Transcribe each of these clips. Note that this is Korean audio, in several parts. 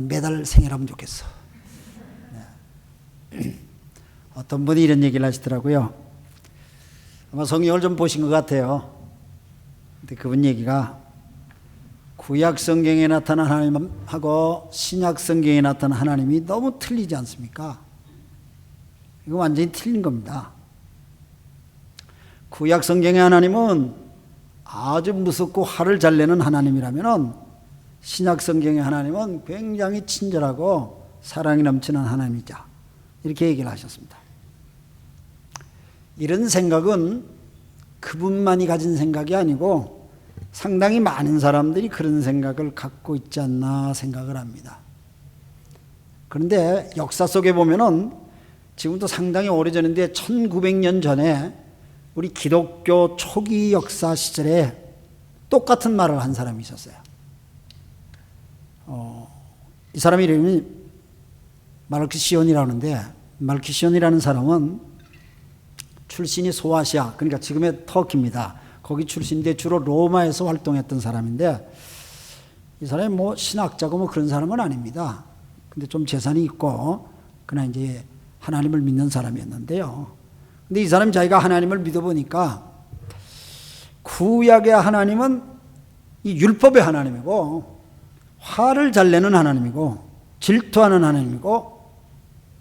매달 생일하면 좋겠어. 네. 어떤 분이 이런 얘기를 하시더라고요. 아마 성경을 좀 보신 것 같아요. 근데 그분 얘기가 구약 성경에 나타난 하나님하고 신약 성경에 나타난 하나님이 너무 틀리지 않습니까? 이거 완전히 틀린 겁니다. 구약 성경의 하나님은 아주 무섭고 화를 잘 내는 하나님이라면 신약 성경의 하나님은 굉장히 친절하고 사랑이 넘치는 하나님이자 이렇게 얘기를 하셨습니다. 이런 생각은 그분만이 가진 생각이 아니고 상당히 많은 사람들이 그런 생각을 갖고 있지 않나 생각을 합니다. 그런데 역사 속에 보면은 지금도 상당히 오래전인데 1900년 전에 우리 기독교 초기 역사 시절에 똑같은 말을 한 사람이 있었어요. 이 사람 이름이 말키시온이라는데, 말키시온이라는 사람은 출신이 소아시아, 그러니까 지금의 터키입니다. 거기 출신인데 주로 로마에서 활동했던 사람인데, 이 사람이 뭐 신학자고 뭐 그런 사람은 아닙니다. 근데 좀 재산이 있고 그러나 이제 하나님을 믿는 사람이었는데요. 근데 이 사람이 자기가 하나님을 믿어보니까 구약의 하나님은 이 율법의 하나님이고 화를 잘 내는 하나님이고 질투하는 하나님이고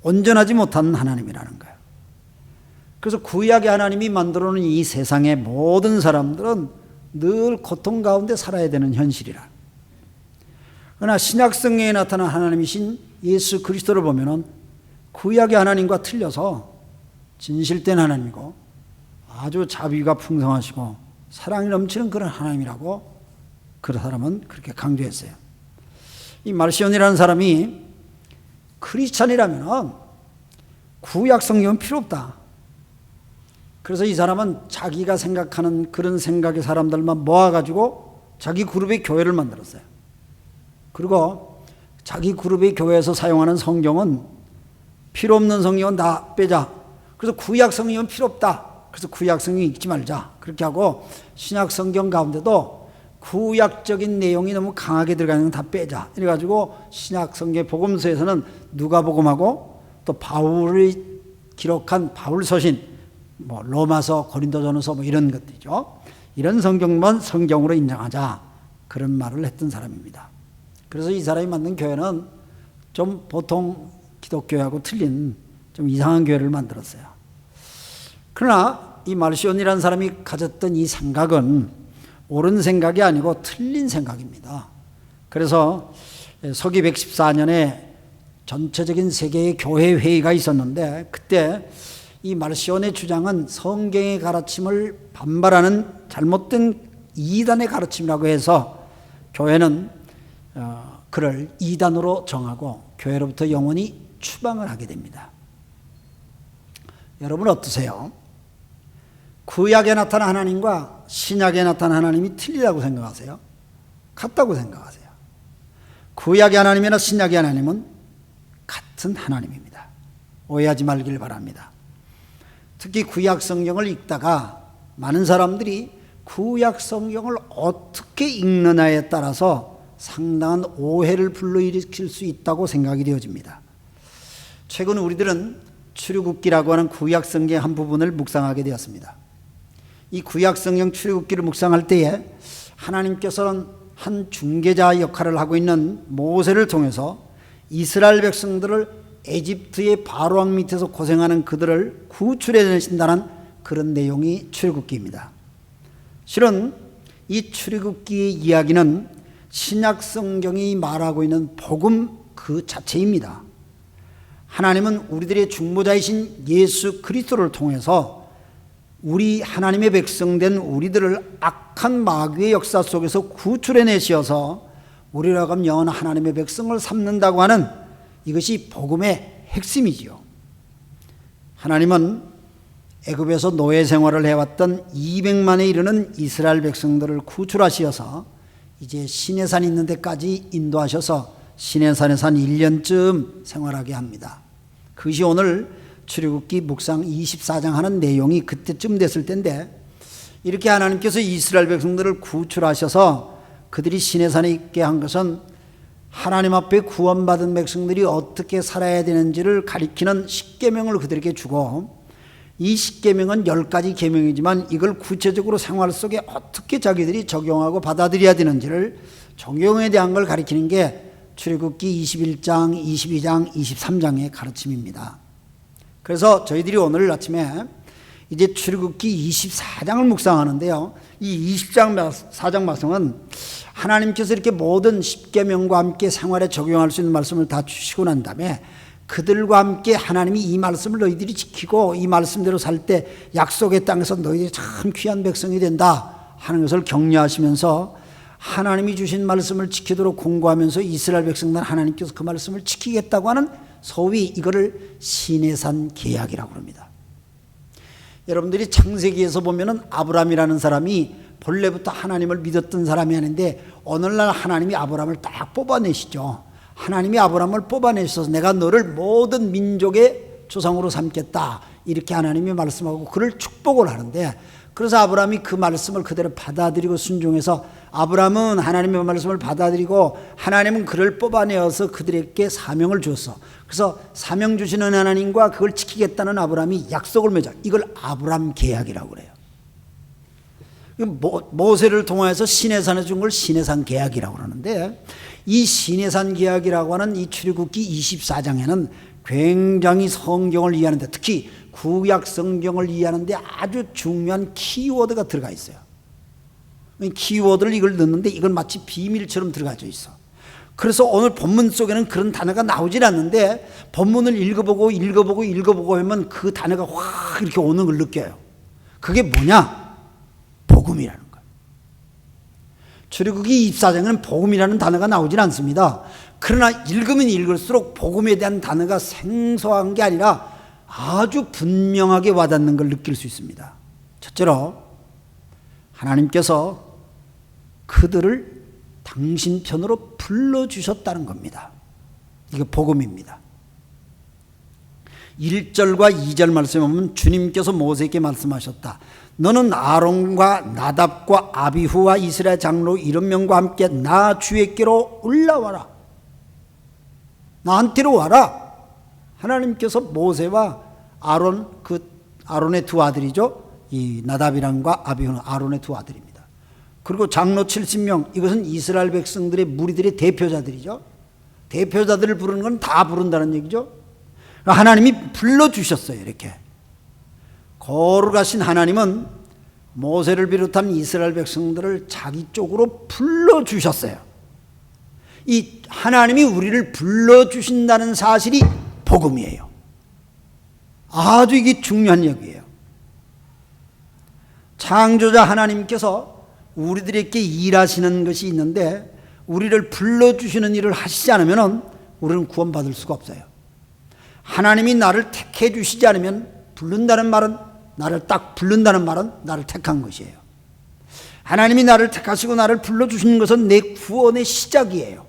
온전하지 못한 하나님이라는 거예요. 그래서 구약의 하나님이 만들어놓은 이 세상의 모든 사람들은 늘 고통 가운데 살아야 되는 현실이라. 그러나 신약 성경에 나타난 하나님이신 예수 그리스도를 보면은 구약의 하나님과 틀려서 진실된 하나님이고 아주 자비가 풍성하시고 사랑이 넘치는 그런 하나님이라고 그 사람은 그렇게 강조했어요. 이 말시온이라는 사람이 크리스찬이라면 구약 성경은 필요 없다. 그래서 이 사람은 자기가 생각하는 그런 생각의 사람들만 모아가지고 자기 그룹의 교회를 만들었어요. 그리고 자기 그룹의 교회에서 사용하는 성경은 필요 없는 성경은 다 빼자. 그래서 구약 성경은 필요 없다. 그래서 구약 성경 읽지 말자. 그렇게 하고 신약 성경 가운데도 구약적인 내용이 너무 강하게 들어가는 건 다 빼자. 이래가지고 신약 성경 복음서에서는 누가복음하고 또 바울이 기록한 바울 서신, 뭐 로마서, 고린도전서 뭐 이런 것들이죠. 이런 성경만 성경으로 인정하자. 그런 말을 했던 사람입니다. 그래서 이 사람이 만든 교회는 좀 보통 기독교하고 틀린 좀 이상한 교회를 만들었어요. 그러나 이 말시온이라는 사람이 가졌던 이 생각은 옳은 생각이 아니고 틀린 생각입니다. 그래서 서기 114년에 전체적인 세계의 교회 회의가 있었는데 그때 이 말시온의 주장은 성경의 가르침을 반발하는 잘못된 이단의 가르침이라고 해서 교회는 그를 이단으로 정하고 교회로부터 영원히 추방을 하게 됩니다. 여러분 어떠세요? 구약에 나타난 하나님과 신약에 나타난 하나님이 틀리다고 생각하세요? 같다고 생각하세요? 구약의 하나님이나 신약의 하나님은 같은 하나님입니다. 오해하지 말길 바랍니다. 특히 구약 성경을 읽다가 많은 사람들이 구약 성경을 어떻게 읽느냐에 따라서 상당한 오해를 불러일으킬 수 있다고 생각이 되어집니다. 최근 우리들은 출애굽기라고 하는 구약 성경의 한 부분을 묵상하게 되었습니다. 이 구약 성경 출애굽기를 묵상할 때에 하나님께서는 한 중개자 역할을 하고 있는 모세를 통해서 이스라엘 백성들을 에집트의 바로왕 밑에서 고생하는 그들을 구출해 내신다는 그런 내용이 출애굽기입니다. 실은 이 출애굽기의 이야기는 신약 성경이 말하고 있는 복음 그 자체입니다. 하나님은 우리들의 중보자이신 예수 그리스도를 통해서 우리 하나님의 백성된 우리들을 악한 마귀의 역사 속에서 구출해 내시어서 우리라고 하면 영원한 하나님의 백성을 삼는다고 하는 이것이 복음의 핵심이지요. 하나님은 애굽에서 노예 생활을 해왔던 200만에 이르는 이스라엘 백성들을 구출하시어서 이제 시내산 있는 데까지 인도하셔서 시내산에서 한 1년쯤 생활하게 합니다. 그것이 오늘 출애굽기 묵상 24장 하는 내용이 그때쯤 됐을 텐데, 이렇게 하나님께서 이스라엘 백성들을 구출하셔서 그들이 시내산에 있게 한 것은 하나님 앞에 구원받은 백성들이 어떻게 살아야 되는지를 가리키는 십계명을 그들에게 주고, 이 십계명은 10가지 계명이지만 이걸 구체적으로 생활 속에 어떻게 자기들이 적용하고 받아들여야 되는지를, 적용에 대한 걸 가리키는 게 출애굽기 21장, 22장, 23장의 가르침입니다. 그래서 저희들이 오늘 아침에 이제 출애굽기 24장을 묵상하는데요, 이 24장 말씀은 하나님께서 이렇게 모든 십계명과 함께 생활에 적용할 수 있는 말씀을 다 주시고 난 다음에 그들과 함께 하나님이 이 말씀을 너희들이 지키고 이 말씀대로 살 때 약속의 땅에서 너희들이 참 귀한 백성이 된다 하는 것을 격려하시면서, 하나님이 주신 말씀을 지키도록 공고하면서 이스라엘 백성들 하나님께서 그 말씀을 지키겠다고 하는, 소위 이거를 시내산 계약이라고 합니다. 여러분들이 창세기에서 보면은 아브라함이라는 사람이 본래부터 하나님을 믿었던 사람이 아닌데 오늘날 하나님이 아브라함을 딱 뽑아내시죠. 하나님이 아브라함을 뽑아내셔서 내가 너를 모든 민족의 조상으로 삼겠다 이렇게 하나님이 말씀하고 그를 축복을 하는데, 그래서 아브라함이 그 말씀을 그대로 받아들이고 순종해서, 아브라함은 하나님의 말씀을 받아들이고 하나님은 그를 뽑아내어서 그들에게 사명을 주었어. 그래서 사명 주시는 하나님과 그걸 지키겠다는 아브라함이 약속을 맺어. 이걸 아브라함 계약이라고 그래요. 모세를 통해서 시내산에 준 걸 시내산 계약이라고 그러는데, 이 시내산 계약이라고 하는 이 출애굽기 24장에는 굉장히 성경을 이해하는데, 특히 구약 성경을 이해하는데 아주 중요한 키워드가 들어가 있어요. 키워드를 이걸 넣는데 이건 마치 비밀처럼 들어가져 있어. 그래서 오늘 본문 속에는 그런 단어가 나오질 않는데 본문을 읽어보고 하면 그 단어가 확 이렇게 오는 걸 느껴요. 그게 뭐냐? 복음이라는 거예요. 출애굽기 24장에는 복음이라는 단어가 나오질 않습니다. 그러나 읽으면 읽을수록 복음에 대한 단어가 생소한 게 아니라 아주 분명하게 와닿는 걸 느낄 수 있습니다. 첫째로 하나님께서 그들을 당신 편으로 불러주셨다는 겁니다. 이게 복음입니다. 1절과 2절 말씀에 보면 주님께서 모세에게 말씀하셨다. 너는 아론과 나답과 아비후와 이스라엘 장로 70명과 함께 나 주의께로 올라와라. 나한테로 와라. 하나님께서 모세와 아론의 두 아들이죠. 이 나답이랑과 아비후는 아론의 두 아들입니다. 그리고 장로 70명, 이것은 이스라엘 백성들의 무리들의 대표자들이죠. 대표자들을 부르는 건 다 부른다는 얘기죠. 하나님이 불러주셨어요. 이렇게 거룩하신 하나님은 모세를 비롯한 이스라엘 백성들을 자기 쪽으로 불러주셨어요. 이 하나님이 우리를 불러주신다는 사실이 복음이에요. 아주 이게 중요한 얘기예요. 창조자 하나님께서 우리들에게 일하시는 것이 있는데 우리를 불러주시는 일을 하시지 않으면 우리는 구원받을 수가 없어요. 하나님이 나를 택해 주시지 않으면 부른다는 말은, 나를 딱 부른다는 말은 나를 택한 것이에요. 하나님이 나를 택하시고 나를 불러주시는 것은 내 구원의 시작이에요.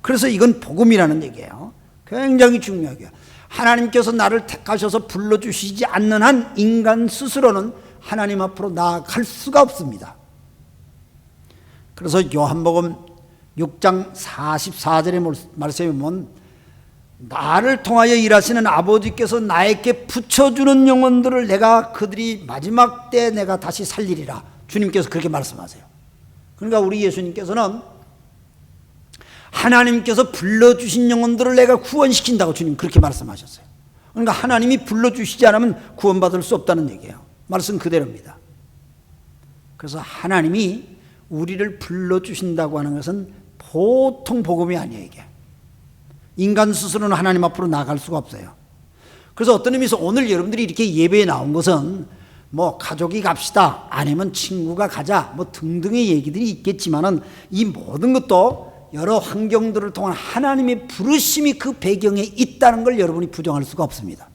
그래서 이건 복음이라는 얘기예요. 굉장히 중요하게요. 하나님께서 나를 택하셔서 불러주시지 않는 한 인간 스스로는 하나님 앞으로 나아갈 수가 없습니다. 그래서 요한복음 6장 44절의 말씀에 보면 나를 통하여 일하시는 아버지께서 나에게 붙여주는 영혼들을 내가 그들이 마지막 때 내가 다시 살리리라. 주님께서 그렇게 말씀하세요. 그러니까 우리 예수님께서는 하나님께서 불러주신 영혼들을 내가 구원시킨다고 주님 그렇게 말씀하셨어요. 그러니까 하나님이 불러주시지 않으면 구원받을 수 없다는 얘기예요. 말씀 그대로입니다. 그래서 하나님이 우리를 불러주신다고 하는 것은 보통 복음이 아니에요. 이게 인간 스스로는 하나님 앞으로 나아갈 수가 없어요. 그래서 어떤 의미에서 오늘 여러분들이 이렇게 예배에 나온 것은 뭐 가족이 갑시다, 아니면 친구가 가자, 뭐 등등의 얘기들이 있겠지만은 이 모든 것도 여러 환경들을 통한 하나님의 부르심이 그 배경에 있다는 걸 여러분이 부정할 수가 없습니다.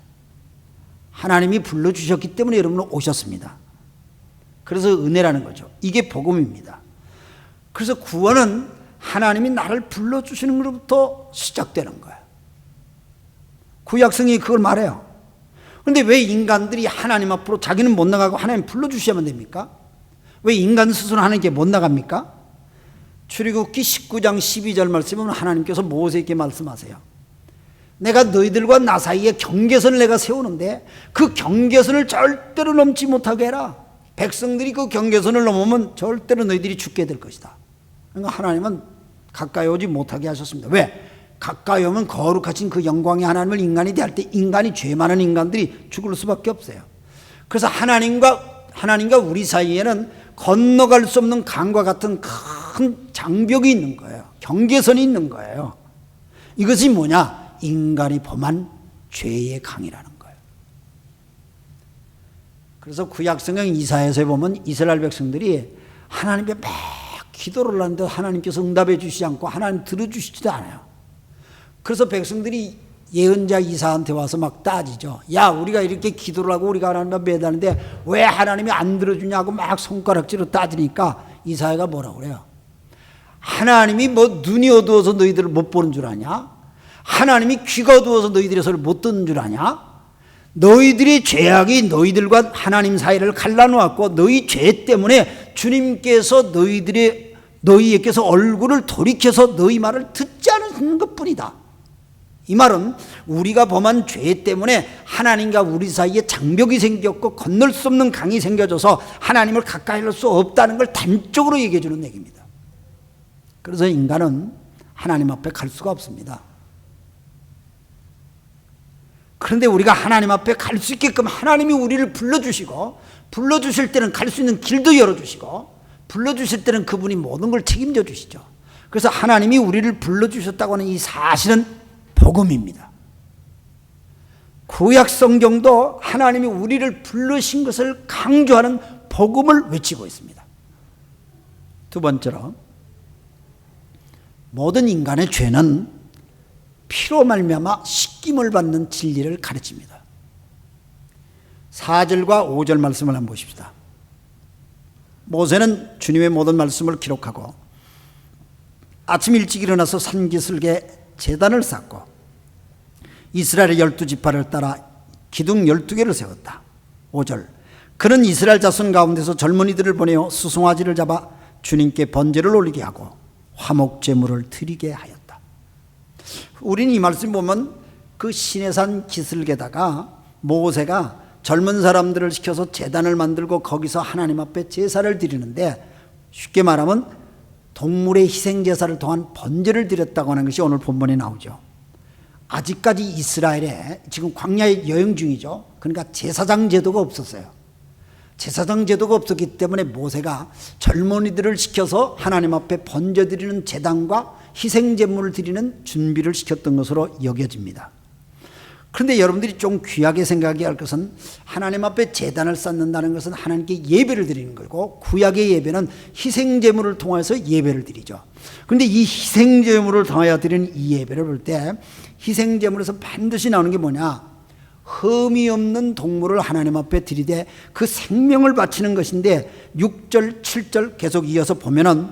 하나님이 불러주셨기 때문에 여러분은 오셨습니다. 그래서 은혜라는 거죠. 이게 복음입니다. 그래서 구원은 하나님이 나를 불러주시는 것부터 시작되는 거예요. 구약성이 그걸 말해요. 그런데 왜 인간들이 하나님 앞으로 자기는 못 나가고 하나님 불러주셔야만 됩니까? 왜 인간 스스로 하나님께 못 나갑니까? 출애굽기 19장 12절 말씀은 하나님께서 모세에게 말씀하세요. 내가 너희들과 나 사이에 경계선을 내가 세우는데 그 경계선을 절대로 넘지 못하게 해라. 백성들이 그 경계선을 넘으면 절대로 너희들이 죽게 될 것이다. 그러니까 하나님은 가까이 오지 못하게 하셨습니다. 왜? 가까이 오면 거룩하신 그 영광의 하나님을 인간이 대할 때 인간이 죄 많은 인간들이 죽을 수밖에 없어요. 그래서 하나님과 우리 사이에는 건너갈 수 없는 강과 같은 큰 장벽이 있는 거예요. 경계선이 있는 거예요. 이것이 뭐냐? 인간이 범한 죄의 강이라는 거예요. 그래서 구약성경 이사야서에 보면 이스라엘 백성들이 하나님께 막 기도를 하는데 하나님께서 응답해 주시지 않고 하나님 들어주시지도 않아요. 그래서 백성들이 예언자 이사한테 와서 막 따지죠. 야, 우리가 이렇게 기도를 하고 우리가 하나님 매달는데 왜 하나님이 안 들어주냐고 막 손가락질로 따지니까 이사야가 뭐라고 그래요? 하나님이 뭐 눈이 어두워서 너희들을 못 보는 줄 아냐? 하나님이 귀가 어두워서 너희들의 소리를 못 듣는 줄 아냐? 너희들의 죄악이 너희들과 하나님 사이를 갈라놓았고 너희 죄 때문에 주님께서 너희에게서 얼굴을 돌이켜서 너희 말을 듣지 않는 것뿐이다. 이 말은 우리가 범한 죄 때문에 하나님과 우리 사이에 장벽이 생겼고 건널 수 없는 강이 생겨져서 하나님을 가까이 할 수 없다는 걸 단적으로 얘기해 주는 얘기입니다. 그래서 인간은 하나님 앞에 갈 수가 없습니다. 그런데 우리가 하나님 앞에 갈 수 있게끔 하나님이 우리를 불러주시고 불러주실 때는 갈 수 있는 길도 열어주시고 불러주실 때는 그분이 모든 걸 책임져 주시죠. 그래서 하나님이 우리를 불러주셨다고 하는 이 사실은 복음입니다. 구약 성경도 하나님이 우리를 부르신 것을 강조하는 복음을 외치고 있습니다. 두 번째로 모든 인간의 죄는 피로 말미암아 씻김을 받는 진리를 가르칩니다. 4절과 5절 말씀을 한번 보십시다. 모세는 주님의 모든 말씀을 기록하고 아침 일찍 일어나서 산기슭에 제단을 쌓고 이스라엘의 12지파를 따라 기둥 12개를 세웠다. 5절 그는 이스라엘 자손 가운데서 젊은이들을 보내어 수송아지를 잡아 주님께 번제를 올리게 하고 화목제물을 드리게 하였다. 우리는 이 말씀 보면 그 시내산 기슭에다가 모세가 젊은 사람들을 시켜서 제단을 만들고 거기서 하나님 앞에 제사를 드리는데 쉽게 말하면 동물의 희생제사를 통한 번제를 드렸다고 하는 것이 오늘 본문에 나오죠. 아직까지 이스라엘에 지금 광야에 여행 중이죠. 그러니까 제사장 제도가 없었어요. 제사장 제도가 없었기 때문에 모세가 젊은이들을 시켜서 하나님 앞에 번제 드리는 제단과 희생제물을 드리는 준비를 시켰던 것으로 여겨집니다. 그런데 여러분들이 좀 귀하게 생각해야 할 것은 하나님 앞에 제단을 쌓는다는 것은 하나님께 예배를 드리는 거고 구약의 예배는 희생제물을 통해서 예배를 드리죠. 그런데 이 희생제물을 통하여 드리는 이 예배를 볼 때 희생제물에서 반드시 나오는 게 뭐냐? 흠이 없는 동물을 하나님 앞에 드리되 그 생명을 바치는 것인데 6절 7절 계속 이어서 보면은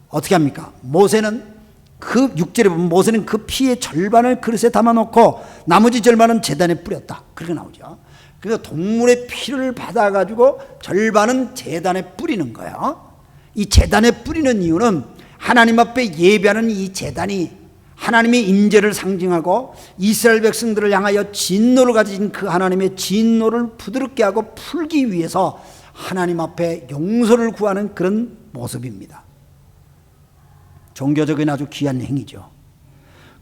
어떻게 합니까? 모세는 그 6절에 보면 모세는 그 피의 절반을 그릇에 담아놓고 나머지 절반은 제단에 뿌렸다. 그렇게 나오죠. 그래서 동물의 피를 받아가지고 절반은 제단에 뿌리는 거예요. 이 제단에 뿌리는 이유는 하나님 앞에 예배하는 이 제단이 하나님의 임재를 상징하고 이스라엘 백성들을 향하여 진노를 가진 그 하나님의 진노를 부드럽게 하고 풀기 위해서 하나님 앞에 용서를 구하는 그런 모습입니다. 종교적인 아주 귀한 행위죠.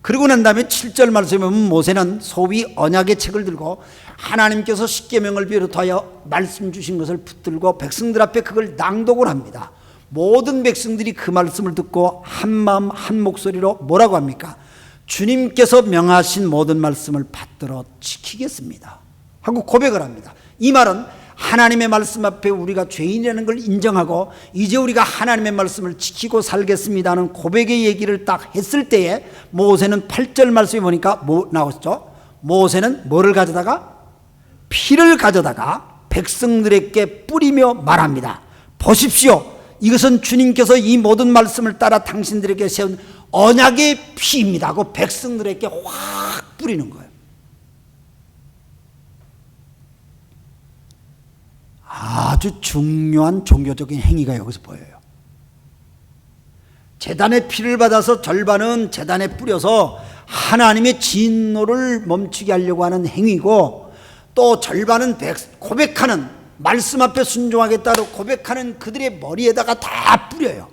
그러고 난 다음에 7절 말씀에 보면 모세는 소위 언약의 책을 들고 하나님께서 십계명을 비롯하여 말씀 주신 것을 붙들고 백성들 앞에 그걸 낭독을 합니다. 모든 백성들이 그 말씀을 듣고 한 마음 한 목소리로 뭐라고 합니까? 주님께서 명하신 모든 말씀을 받들어 지키겠습니다 하고 고백을 합니다. 이 말은 하나님의 말씀 앞에 우리가 죄인이라는 걸 인정하고 이제 우리가 하나님의 말씀을 지키고 살겠습니다 하는 고백의 얘기를 딱 했을 때에 모세는 8절 말씀에 보니까 뭐 나왔죠? 모세는 뭐를 가져다가? 피를 가져다가 백성들에게 뿌리며 말합니다. 보십시오. 이것은 주님께서 이 모든 말씀을 따라 당신들에게 세운 언약의 피입니다 하고 백성들에게 확 뿌리는 거예요. 아주 중요한 종교적인 행위가 여기서 보여요. 제단의 피를 받아서 절반은 제단에 뿌려서 하나님의 진노를 멈추게 하려고 하는 행위고, 또 절반은 고백하는, 말씀 앞에 순종하겠다고 고백하는 그들의 머리에다가 다 뿌려요.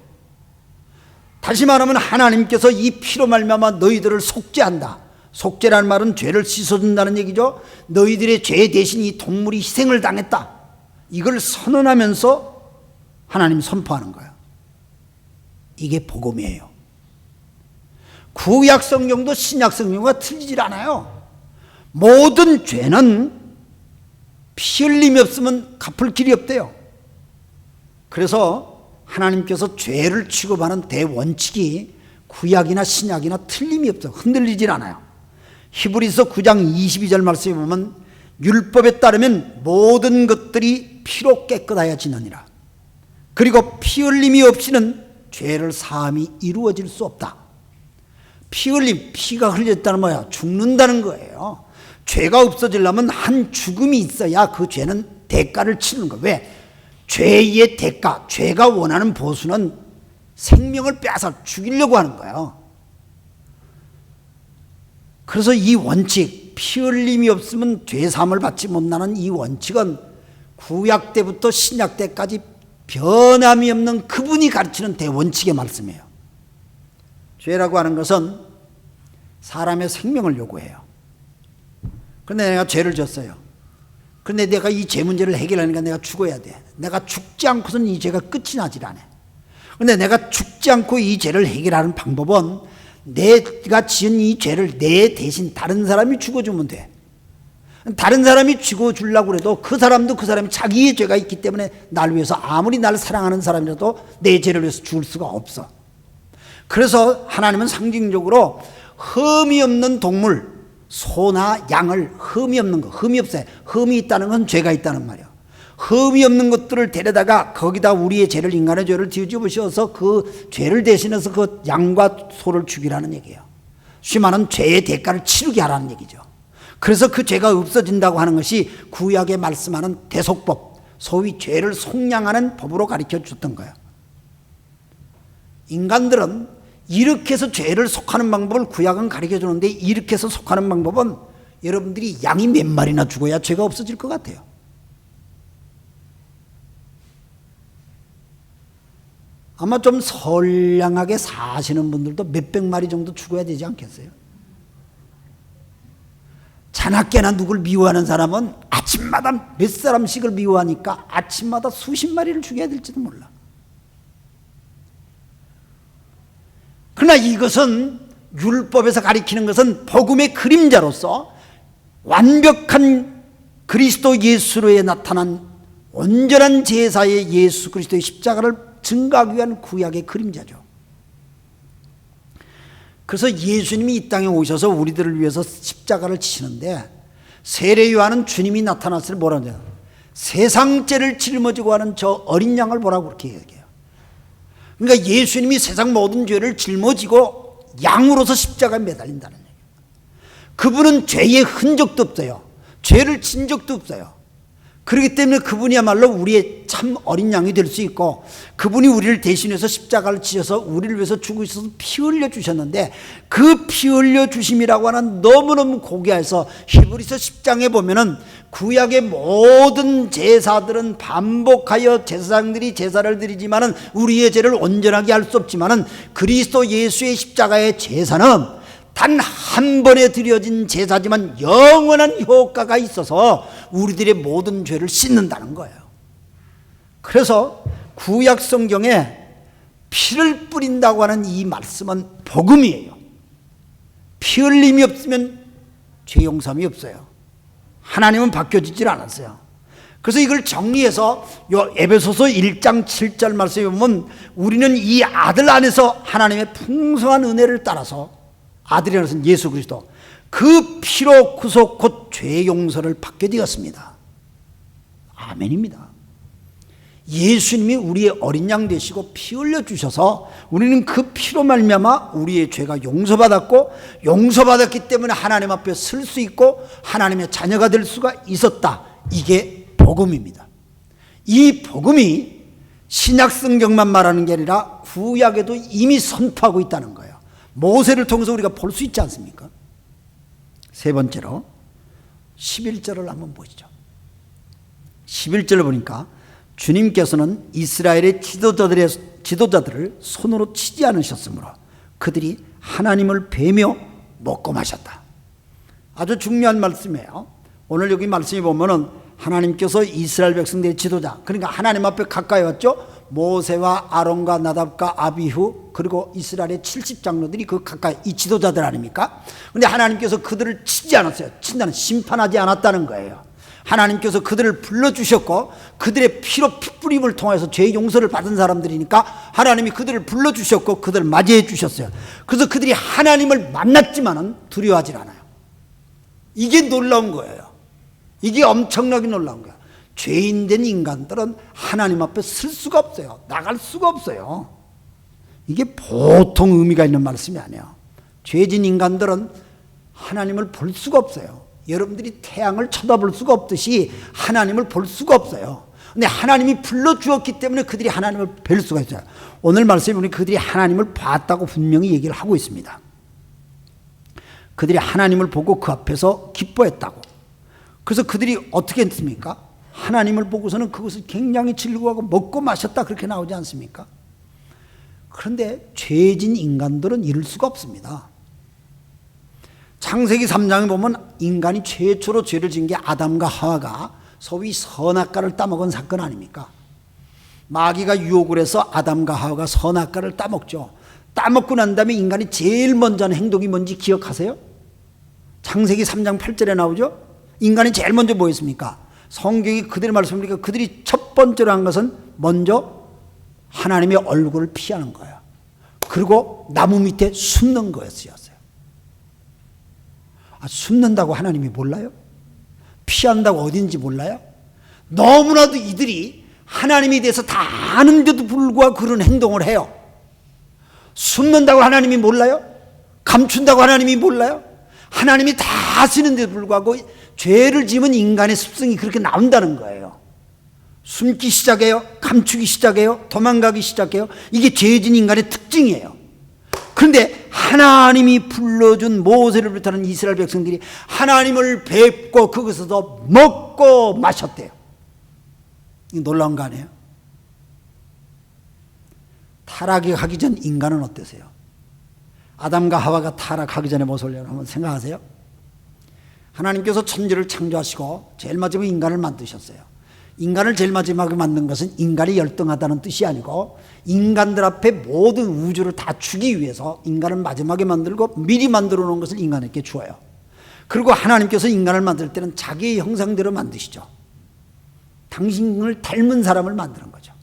다시 말하면 하나님께서 이 피로 말미암아 너희들을 속죄한다. 속죄라는 말은 죄를 씻어준다는 얘기죠. 너희들의 죄 대신 이 동물이 희생을 당했다, 이걸 선언하면서 하나님 선포하는 거예요. 이게 복음이에요. 구약 성경도 신약 성경과 틀리질 않아요. 모든 죄는 피 흘림이 없으면 갚을 길이 없대요. 그래서 하나님께서 죄를 취급하는 대원칙이 구약이나 신약이나 틀림이 없어요. 흔들리질 않아요. 히브리서 9장 22절 말씀에 보면 율법에 따르면 모든 것들이 피로 깨끗하여지느니라. 그리고 피 흘림이 없이는 죄를 사함이 이루어질 수 없다. 피 흘림, 피가 흘렸다는 뭐야? 죽는다는 거예요. 죄가 없어지려면 한 죽음이 있어야 그 죄는 대가를 치르는 거예요. 왜? 죄의 대가, 죄가 원하는 보수는 생명을 빼앗아 죽이려고 하는 거예요. 그래서 이 원칙, 피 흘림이 없으면 죄 사함을 받지 못하는 이 원칙은 구약 때부터 신약 때까지 변함이 없는 그분이 가르치는 대원칙의 말씀이에요. 죄라고 하는 것은 사람의 생명을 요구해요. 그런데 내가 죄를 졌어요. 그런데 내가 이 죄 문제를 해결하니까 내가 죽어야 돼. 내가 죽지 않고서는 이 죄가 끝이 나질 않아. 그런데 내가 죽지 않고 이 죄를 해결하는 방법은 내가 지은 이 죄를 내 대신 다른 사람이 죽어주면 돼. 다른 사람이 죽어주려고 해도 그 사람도 그 사람이 자기의 죄가 있기 때문에 날 위해서, 아무리 나를 사랑하는 사람이라도 내 죄를 위해서 죽을 수가 없어. 그래서 하나님은 상징적으로 흠이 없는 동물, 소나 양을, 흠이 없는 거, 흠이 없어요. 흠이 있다는 건 죄가 있다는 말이에요. 흠이 없는 것들을 데려다가 거기다 우리의 죄를, 인간의 죄를 뒤집으셔서 그 죄를 대신해서 그 양과 소를 죽이라는 얘기예요. 쉽게 말하면 죄의 대가를 치르게 하라는 얘기죠. 그래서 그 죄가 없어진다고 하는 것이 구약에 말씀하는 대속법, 소위 죄를 속량하는 법으로 가르쳐 줬던 거예요. 인간들은 이렇게 해서 죄를 속하는 방법을 구약은 가르쳐 주는데, 이렇게 해서 속하는 방법은 여러분들이 양이 몇 마리나 죽어야 죄가 없어질 것 같아요. 아마 좀 선량하게 사시는 분들도 몇백 마리 정도 죽어야 되지 않겠어요? 자나깨나 누굴 미워하는 사람은 아침마다 몇 사람씩을 미워하니까 아침마다 수십 마리를 죽여야 될지도 몰라. 그러나 이것은, 율법에서 가리키는 것은 복음의 그림자로서 완벽한 그리스도 예수로에 나타난 온전한 제사의 예수 그리스도의 십자가를 증거하기 위한 구약의 그림자죠. 그래서 예수님이 이 땅에 오셔서 우리들을 위해서 십자가를 치시는데, 세례 요한은 주님이 나타났을 때 뭐라고 해요? 세상 죄를 짊어지고 하는 저 어린 양을 보라고 그렇게 얘기해요. 그러니까 예수님이 세상 모든 죄를 짊어지고 양으로서 십자가에 매달린다는 얘기예요. 그분은 죄의 흔적도 없어요. 죄를 진 적도 없어요. 그렇기 때문에 그분이야말로 우리의 참 어린 양이 될 수 있고, 그분이 우리를 대신해서 십자가를 지셔서 우리를 위해서 죽으셔서 피 흘려 주셨는데, 그 피 흘려 주심이라고 하는 너무너무 고귀해서 히브리서 10장에 보면은 구약의 모든 제사들은 반복하여 제사장들이 제사를 드리지만은 우리의 죄를 온전하게 할 수 없지만은 그리스도 예수의 십자가의 제사는 단 한 번에 드려진 제사지만 영원한 효과가 있어서 우리들의 모든 죄를 씻는다는 거예요. 그래서 구약 성경에 피를 뿌린다고 하는 이 말씀은 복음이에요. 피 흘림이 없으면 죄 용서함이 없어요. 하나님은 바뀌어지질 않았어요. 그래서 이걸 정리해서 에베소서 1장 7절 말씀에 보면, 우리는 이 아들 안에서 하나님의 풍성한 은혜를 따라서, 아들이라는 것은 예수 그리스도, 그 피로 구속 곧 죄 용서를 받게 되었습니다. 아멘입니다. 예수님이 우리의 어린 양 되시고 피 흘려 주셔서 우리는 그 피로 말미암아 우리의 죄가 용서받았고, 용서받았기 때문에 하나님 앞에 설 수 있고 하나님의 자녀가 될 수가 있었다. 이게 복음입니다. 이 복음이 신약 성경만 말하는 게 아니라 구약에도 이미 선포하고 있다는 거예요. 모세를 통해서 우리가 볼 수 있지 않습니까? 세 번째로 11절을 한번 보시죠. 11절을 보니까 주님께서는 이스라엘의 지도자들을 손으로 치지 않으셨으므로 그들이 하나님을 뵈며 먹고 마셨다. 아주 중요한 말씀이에요. 오늘 여기 말씀에 보면은 하나님께서 이스라엘 백성들의 지도자, 그러니까 하나님 앞에 가까이 왔죠. 모세와 아론과 나답과 아비후, 그리고 이스라엘의 70장로들이 그 가까이, 이 지도자들 아닙니까? 근데 하나님께서 그들을 치지 않았어요. 친다는, 심판하지 않았다는 거예요. 하나님께서 그들을 불러주셨고 그들의 피로 핏부림을 통해서 죄 용서를 받은 사람들이니까 하나님이 그들을 불러주셨고 그들을 맞이해 주셨어요. 그래서 그들이 하나님을 만났지만은 두려워하지 않아요. 이게 놀라운 거예요. 이게 엄청나게 놀라운 거예요. 죄인된 인간들은 하나님 앞에 설 수가 없어요. 나갈 수가 없어요. 이게 보통 의미가 있는 말씀이 아니에요. 죄진 인간들은 하나님을 볼 수가 없어요. 여러분들이 태양을 쳐다볼 수가 없듯이 하나님을 볼 수가 없어요. 근데 하나님이 불러주었기 때문에 그들이 하나님을 뵐 수가 있어요. 오늘 말씀에 보니 그들이 하나님을 봤다고 분명히 얘기를 하고 있습니다. 그들이 하나님을 보고 그 앞에서 기뻐했다고. 그래서 그들이 어떻게 했습니까? 하나님을 보고서는 그것을 굉장히 즐거워하고 먹고 마셨다, 그렇게 나오지 않습니까? 그런데 죄진 인간들은 이럴 수가 없습니다. 창세기 3장에 보면 인간이 최초로 죄를 지은 게 아담과 하와가 소위 선악과를 따먹은 사건 아닙니까? 마귀가 유혹을 해서 아담과 하와가 선악과를 따먹죠. 따먹고 난 다음에 인간이 제일 먼저 하는 행동이 뭔지 기억하세요? 창세기 3장 8절에 나오죠? 인간이 제일 먼저 뭐 했습니까? 성경이 그들의 말씀이니까 그들이 첫 번째로 한 것은 먼저 하나님의 얼굴을 피하는 거예요. 그리고 나무 밑에 숨는 거였어요. 숨는다고 하나님이 몰라요? 피한다고 어딘지 몰라요? 너무나도 이들이 하나님에 대해서 다 아는데도 불구하고 그런 행동을 해요. 숨는다고 하나님이 몰라요? 감춘다고 하나님이 몰라요? 하나님이 다 아시는데도 불구하고 죄를 지으면 인간의 습성이 그렇게 나온다는 거예요. 숨기 시작해요. 감추기 시작해요. 도망가기 시작해요. 이게 죄진 인간의 특징이에요. 그런데 하나님이 불러준 모세를 비롯하는 이스라엘 백성들이 하나님을 뵙고 그것에서 먹고 마셨대요. 이게 놀라운 거 아니에요? 타락이 하기 전 인간은 어떠세요? 아담과 하와가 타락하기 전의 모습을 한번 생각하세요. 하나님께서 천지를 창조하시고 제일 마지막에 인간을 만드셨어요. 인간을 제일 마지막에 만든 것은 인간이 열등하다는 뜻이 아니고 인간들 앞에 모든 우주를 다 주기 위해서 인간을 마지막에 만들고 미리 만들어 놓은 것을 인간에게 주어요. 그리고 하나님께서 인간을 만들 때는 자기의 형상대로 만드시죠. 당신을 닮은 사람을 만드는 거죠.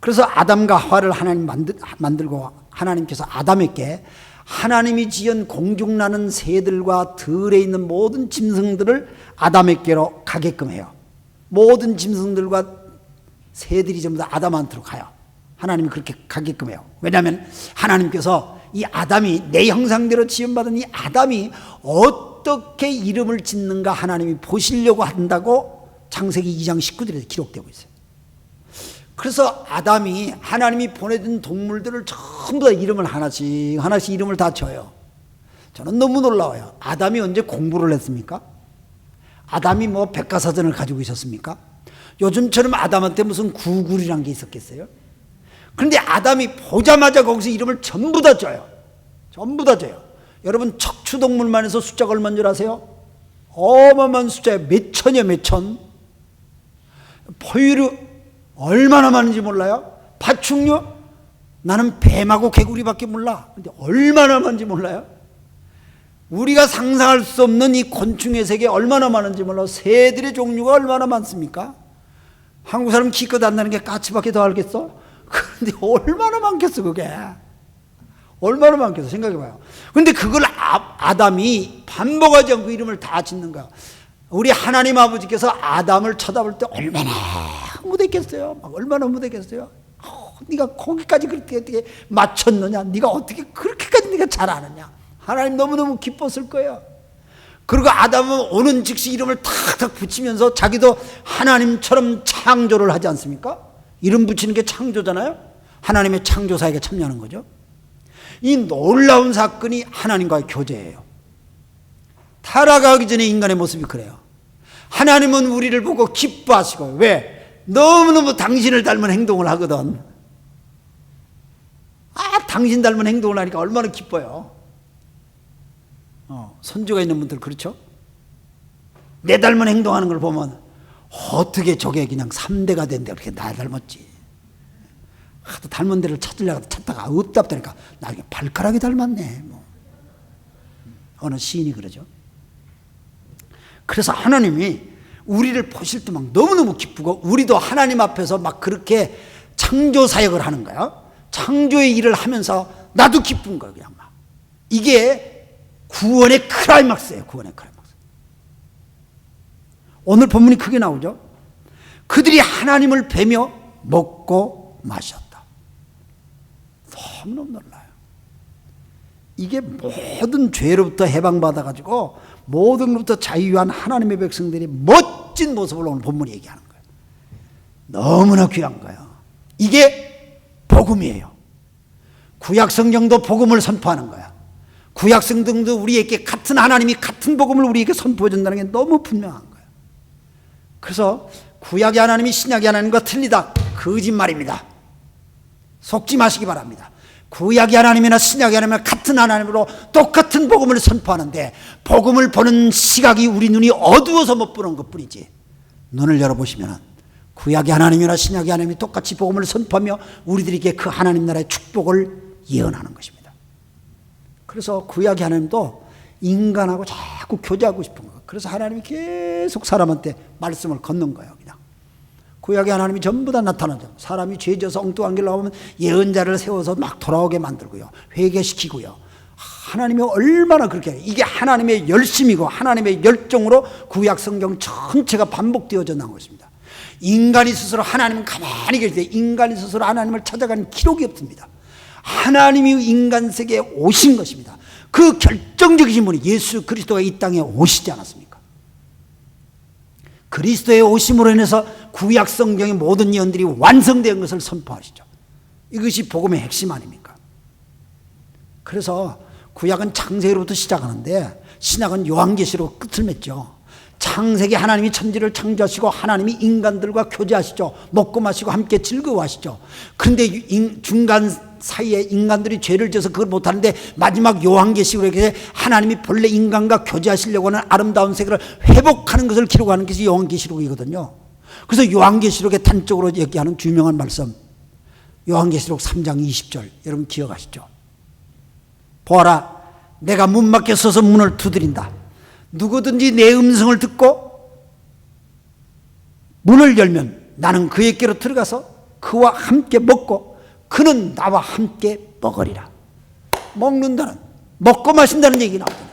그래서 아담과 하와를 하나님 만들고 하나님께서 아담에게 하나님이 지은 공중나는 새들과 들에 있는 모든 짐승들을 아담에게로 가게끔 해요. 모든 짐승들과 새들이 전부 다 아담한테로 가요. 하나님이 그렇게 가게끔 해요. 왜냐하면 하나님께서 이 아담이 내 형상대로 지음받은 이 아담이 어떻게 이름을 짓는가 하나님이 보시려고 한다고 창세기 2장 19절에 기록되고 있어요. 그래서 아담이 하나님이 보내준 동물들을 전부 다 이름을 하나씩 이름을 다 줘요. 저는 너무 놀라워요. 아담이 언제 공부를 했습니까? 아담이 뭐 백과사전을 가지고 있었습니까? 요즘처럼 아담한테 무슨 구글이란 게 있었겠어요? 그런데 아담이 보자마자 거기서 이름을 전부 다 줘요. 전부 다 줘요. 여러분 척추동물만 해서 숫자가 얼마인 줄 아세요? 어마어마한 숫자예요. 몇 천이요, 몇 천. 포유류 얼마나 많은지 몰라요? 파충류? 나는 뱀하고 개구리밖에 몰라. 근데 얼마나 많은지 몰라요? 우리가 상상할 수 없는 이 곤충의 세계 얼마나 많은지 몰라요. 새들의 종류가 얼마나 많습니까? 한국 사람 기껏 안다는 게 까치밖에 더 알겠어? 그런데 얼마나 많겠어 그게. 얼마나 많겠어 생각해봐요. 그런데 그걸 아담이 반복하지 않고 이름을 다 짓는 거야. 우리 하나님 아버지께서 아담을 쳐다볼 때 얼마나 못했겠어요. 막 얼마나 못했겠어요. 네가 거기까지 그렇게 어떻게 맞췄느냐. 네가 어떻게 그렇게까지 네가 잘 아느냐. 하나님 너무너무 기뻤을 거예요. 그리고 아담은 오는 즉시 이름을 탁탁 붙이면서 자기도 하나님처럼 창조를 하지 않습니까? 이름 붙이는 게 창조잖아요. 하나님의 창조사에게 참여하는 거죠. 이 놀라운 사건이 하나님과의 교제예요. 타락하기 전에 인간의 모습이 그래요. 하나님은 우리를 보고 기뻐하시고, 왜? 너무너무 당신을 닮은 행동을 하거든. 당신 닮은 행동을 하니까 얼마나 기뻐요. 손주가 있는 분들 그렇죠? 내 닮은 행동하는 걸 보면 어떻게 저게 그냥 3대가 된대. 그렇게 나 닮았지. 하도 닮은 데를 찾으려고 찾다가 없다 보니까 나중에 발가락이 닮았네. 뭐. 어느 시인이 그러죠. 그래서 하나님이 우리를 보실 때 막 너무너무 기쁘고, 우리도 하나님 앞에서 막 그렇게 창조 사역을 하는 거야. 창조의 일을 하면서 나도 기쁜 거야, 그냥 막. 이게 구원의 클라이막스예요, 구원의 클라이막스. 오늘 본문이 크게 나오죠. 그들이 하나님을 뵈며 먹고 마셨다. 너무너무 놀라요. 이게 모든 죄로부터 해방받아가지고 모든 것부터 자유한 하나님의 백성들이 멋진 모습을 오늘 본문이 얘기하는 거예요. 너무나 귀한 거예요. 이게 복음이에요. 구약성경도 복음을 선포하는 거야. 구약성경도 우리에게 같은 하나님이 같은 복음을 우리에게 선포해 준다는 게 너무 분명한 거예요. 그래서 구약의 하나님이 신약의 하나님과 틀리다, 거짓말입니다. 속지 마시기 바랍니다. 구약의 하나님이나 신약의 하나님이나 같은 하나님으로 똑같은 복음을 선포하는데, 복음을 보는 시각이 우리 눈이 어두워서 못 보는 것뿐이지, 눈을 열어보시면 구약의 하나님이나 신약의 하나님이 똑같이 복음을 선포하며 우리들에게 그 하나님 나라의 축복을 예언하는 것입니다. 그래서 구약의 하나님도 인간하고 자꾸 교제하고 싶은 거예요. 그래서 하나님이 계속 사람한테 말씀을 걷는 거예요. 그냥 구약의 하나님이 전부 다 나타나죠. 사람이 죄져서 엉뚱한 길로 가면 예언자를 세워서 막 돌아오게 만들고요, 회개시키고요. 하나님이 얼마나 그렇게 해요. 이게 하나님의 열심이고 하나님의 열정으로 구약 성경 전체가 반복되어져 나온 것입니다. 인간이 스스로 하나님은 가만히 계실 때 인간이 스스로 하나님을 찾아가는 기록이 없습니다. 하나님이 인간 세계에 오신 것입니다. 그 결정적이신 분이 예수 그리스도가 이 땅에 오시지 않았습니까? 그리스도의 오심으로 인해서 구약 성경의 모든 예언들이 완성된 것을 선포하시죠. 이것이 복음의 핵심 아닙니까? 그래서 구약은 창세기로부터 시작하는데 신약은 요한계시로 끝을 맺죠. 창세기 하나님이 천지를 창조하시고 하나님이 인간들과 교제하시죠. 먹고 마시고 함께 즐거워하시죠. 그런데 중간 사이에 인간들이 죄를 지어서 그걸 못하는데 마지막 요한계시로 이렇게 하나님이 본래 인간과 교제하시려고 하는 아름다운 세계를 회복하는 것을 기록하는 것이 요한계시록이거든요. 그래서 요한계시록의 단적으로 얘기하는 유명한 말씀, 요한계시록 3장 20절 여러분 기억하시죠? 보아라, 내가 문 밖에 서서 문을 두드린다. 누구든지 내 음성을 듣고 문을 열면 나는 그에게로 들어가서 그와 함께 먹고 그는 나와 함께 먹으리라. 먹는다는, 먹고 마신다는 얘기 나오잖아요.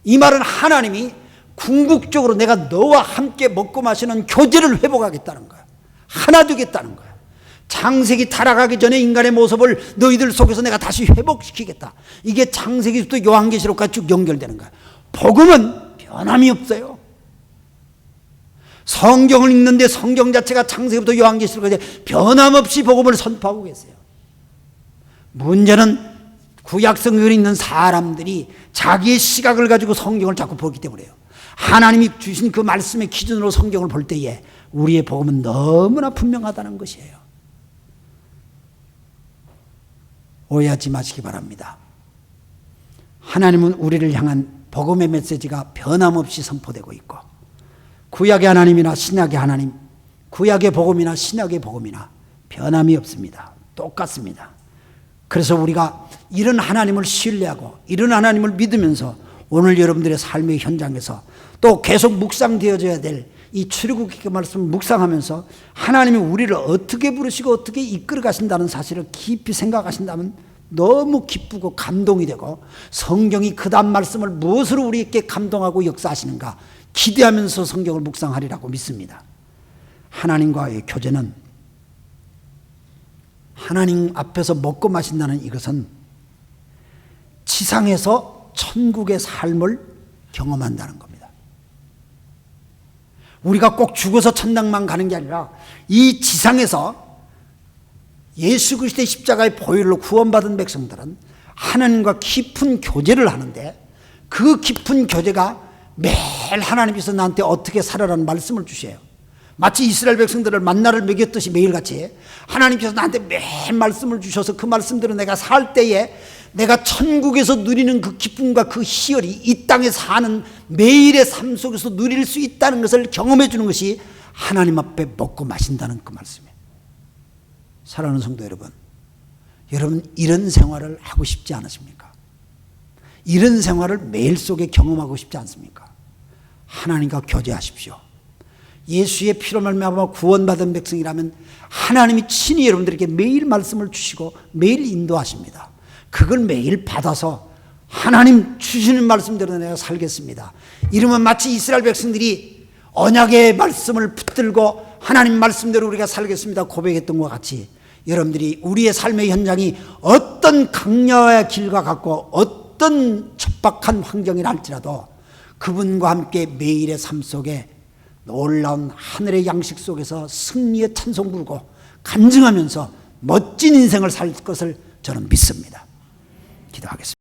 이 말은 하나님이 궁극적으로 내가 너와 함께 먹고 마시는 교제를 회복하겠다는 거야. 하나 되겠다는 거야. 창세기 타락하기 전에 인간의 모습을 너희들 속에서 내가 다시 회복시키겠다. 이게 창세기부터 요한계시록까지 쭉 연결되는 거야. 복음은 변함이 없어요. 성경을 읽는데 성경 자체가 창세기부터 요한계시록까지 변함없이 복음을 선포하고 계세요. 문제는 구약 성경을 읽는 사람들이 자기의 시각을 가지고 성경을 자꾸 보기 때문에요. 하나님이 주신 그 말씀의 기준으로 성경을 볼 때에 우리의 복음은 너무나 분명하다는 것이에요. 오해하지 마시기 바랍니다. 하나님은 우리를 향한 복음의 메시지가 변함없이 선포되고 있고, 구약의 하나님이나 신약의 하나님, 구약의 복음이나 신약의 복음이나 변함이 없습니다. 똑같습니다. 그래서 우리가 이런 하나님을 신뢰하고 이런 하나님을 믿으면서 오늘 여러분들의 삶의 현장에서 또 계속 묵상되어져야 될 이 출애굽기 말씀을 묵상하면서 하나님이 우리를 어떻게 부르시고 어떻게 이끌어 가신다는 사실을 깊이 생각하신다면 너무 기쁘고 감동이 되고, 성경이 그다음 말씀을 무엇으로 우리에게 감동하고 역사하시는가 기대하면서 성경을 묵상하리라고 믿습니다. 하나님과의 교제는, 하나님 앞에서 먹고 마신다는 이것은 지상에서 천국의 삶을 경험한다는 겁니다. 우리가 꼭 죽어서 천당만 가는 게 아니라 이 지상에서 예수 그리스도의 십자가의 보혈로 구원받은 백성들은 하나님과 깊은 교제를 하는데 그 깊은 교제가 매일 하나님께서 나한테 어떻게 살아라는 말씀을 주셔요. 마치 이스라엘 백성들을 만나를 먹였듯이 매일같이 하나님께서 나한테 매일 말씀을 주셔서 그 말씀대로 내가 살 때에 내가 천국에서 누리는 그 기쁨과 그 희열이 이 땅에 사는 매일의 삶 속에서 누릴 수 있다는 것을 경험해 주는 것이 하나님 앞에 먹고 마신다는 그 말씀이에요. 사랑하는 성도 여러분, 여러분 이런 생활을 하고 싶지 않으십니까? 이런 생활을 매일 속에 경험하고 싶지 않습니까? 하나님과 교제하십시오. 예수의 피로 말미암아 구원받은 백성이라면 하나님이 친히 여러분들에게 매일 말씀을 주시고 매일 인도하십니다. 그걸 매일 받아서 하나님 주시는 말씀대로 내가 살겠습니다. 이러면 마치 이스라엘 백성들이 언약의 말씀을 붙들고 하나님 말씀대로 우리가 살겠습니다 고백했던 것 같이 여러분들이 우리의 삶의 현장이 어떤 강야의 길과 같고 어떤 척박한 환경이라 할지라도 그분과 함께 매일의 삶 속에 놀라운 하늘의 양식 속에서 승리의 찬송 부르고 간증하면서 멋진 인생을 살 것을 저는 믿습니다. 기도하겠습니다.